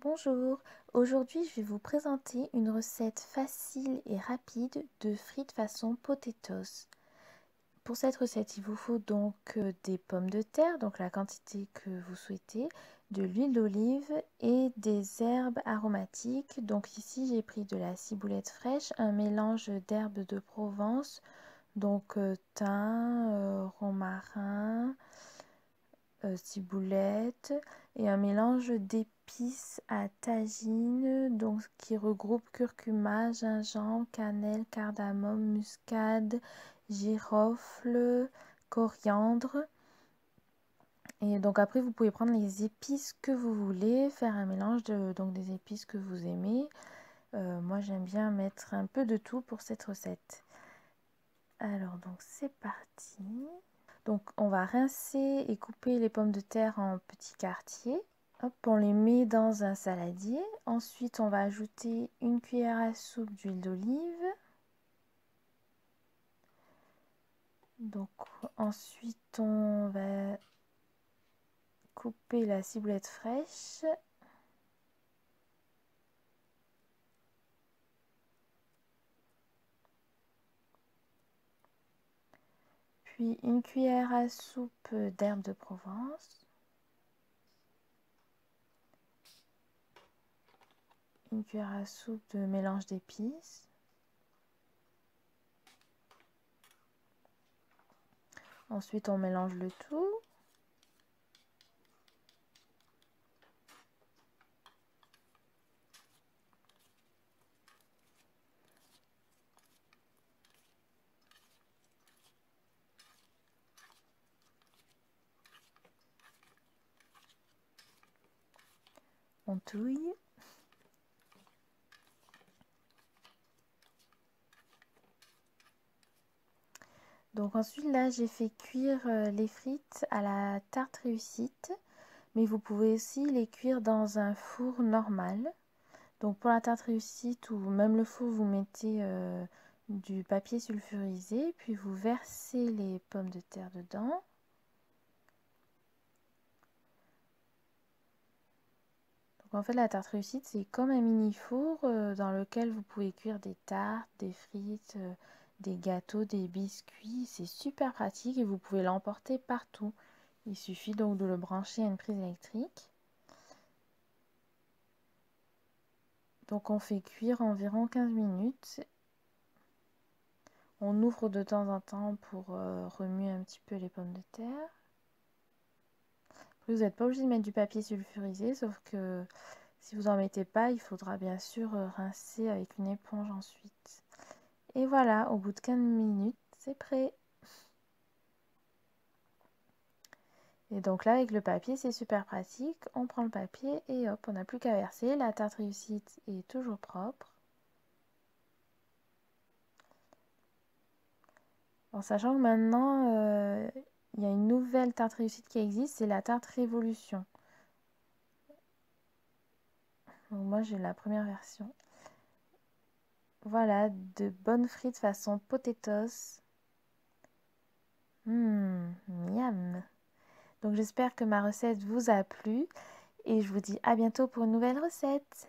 Bonjour, aujourd'hui je vais vous présenter une recette facile et rapide de frites façon potatoes. Pour cette recette, il vous faut donc des pommes de terre, donc la quantité que vous souhaitez, de l'huile d'olive et des herbes aromatiques. Donc ici j'ai pris de la ciboulette fraîche, un mélange d'herbes de Provence, donc thym, romarin, ciboulette et un mélange d'épices à tagine, donc qui regroupe curcuma, gingembre, cannelle, cardamome, muscade, girofle, coriandre. Et donc après vous pouvez prendre les épices que vous voulez, faire un mélange donc des épices que vous aimez. Moi j'aime bien mettre un peu de tout pour cette recette. Alors donc c'est parti. Donc on va rincer et couper les pommes de terre en petits quartiers. Hop, on les met dans un saladier. Ensuite on va ajouter une cuillère à soupe d'huile d'olive. Donc ensuite on va couper la ciboulette fraîche. Puis une cuillère à soupe d'herbes de Provence. Une cuillère à soupe de mélange d'épices. Ensuite on mélange le tout. On touille. Donc ensuite là j'ai fait cuire les frites à la tarte réussite, mais vous pouvez aussi les cuire dans un four normal. Donc pour la tarte réussite ou même le four, vous mettez du papier sulfurisé, puis vous versez les pommes de terre dedans. Donc en fait la tarte réussite c'est comme un mini four dans lequel vous pouvez cuire des tartes, des frites, des gâteaux, des biscuits. C'est super pratique et vous pouvez l'emporter partout. Il suffit donc de le brancher à une prise électrique. Donc on fait cuire environ 15 minutes. On ouvre de temps en temps pour remuer un petit peu les pommes de terre. Après, vous n'êtes pas obligé de mettre du papier sulfurisé, sauf que si vous n'en mettez pas, il faudra bien sûr rincer avec une éponge ensuite. Et voilà, au bout de 15 minutes, c'est prêt. Et donc là, avec le papier, c'est super pratique. On prend le papier et hop, on n'a plus qu'à verser. La tarte réussite est toujours propre. En sachant que maintenant, il y a une nouvelle tarte réussite qui existe, c'est la tarte révolution. Donc moi, j'ai la première version. Voilà, de bonnes frites façon potatoes. Miam. Donc j'espère que ma recette vous a plu et je vous dis à bientôt pour une nouvelle recette.